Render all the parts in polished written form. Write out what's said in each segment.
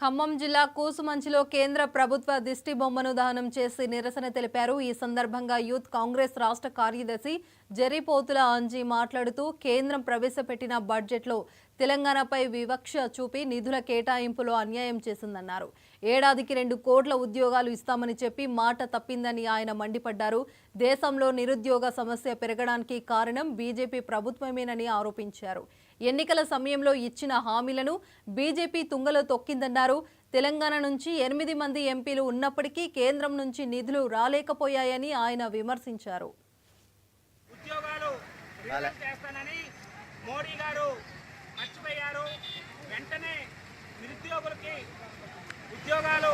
ఖమ్మం జిల్లా కూసుమంచిలో కేంద్ర ప్రభుత్వ దిష్టి బొమ్మను దహనం చేసి నిరసన తెలిపారు. ఈ సందర్భంగా యూత్ కాంగ్రెస్ రాష్ట్ర కార్యదర్శి జరిపోతుల అంజీ మాట్లాడుతూ కేంద్రం ప్రవేశపెట్టిన బడ్జెట్లో తెలంగాణపై వివక్ష చూపి నిధుల కేటాయింపులో అన్యాయం చేసిందన్నారు. ఏడాదికి 2 కోట్ల ఉద్యోగాలు ఇస్తామని చెప్పి మాట తప్పిందని ఆయన మండిపడ్డారు. దేశంలో నిరుద్యోగ సమస్య పెరగడానికి కారణం బీజేపీ ప్రభుత్వమేనని ఆరోపించారు. ఎన్నికల సమయంలో ఇచ్చిన హామీలను బీజేపీ తుంగలో తొక్కిందన్నారు. తెలంగాణ నుంచి 8 మంది ఎంపీలు ఉన్నప్పటికీ కేంద్రం నుంచి నిధులు రాలేకపోయాయని ఆయన విమర్శించారు. ఉద్యోగాలు చేస్తానని మోడీ గారు మర్చిపోయారు. వెంటనే నిరుద్యోగులకి ఉద్యోగాలు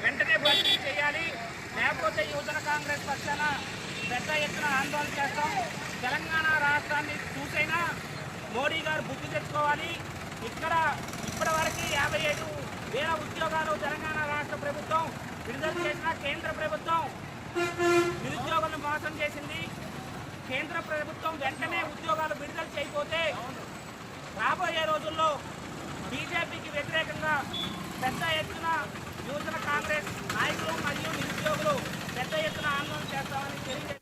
వెంటనే భర్తీ చేయాలి, లేకపోతే యువజన కాంగ్రెస్ పక్షాన పెద్ద ఎత్తున ఆందోళన చేస్తాం. తెలంగాణ రాష్ట్రాన్ని చూసైనా మోడీ గారు బుద్ధి తెచ్చుకోవాలి. ఇప్పటి వరకు 57,000 ఉద్యోగాలు తెలంగాణ రాష్ట్ర ప్రభుత్వం విడుదల చేసిన కేంద్ర ప్రభుత్వం నిరుద్యోగులను మోసం చేసింది. కేంద్ర ప్రభుత్వం వెంటనే ఉద్యోగాలు విడుదల చేయకపోతే రాబోయే రోజుల్లో బీజేపీకి వ్యతిరేకంగా పెద్ద ఎత్తున యువజన కాంగ్రెస్ నాయకులు మరియు నిరుద్యోగులు పెద్ద ఎత్తున ఆందోళన చేస్తామని తెలియజేస్తారు.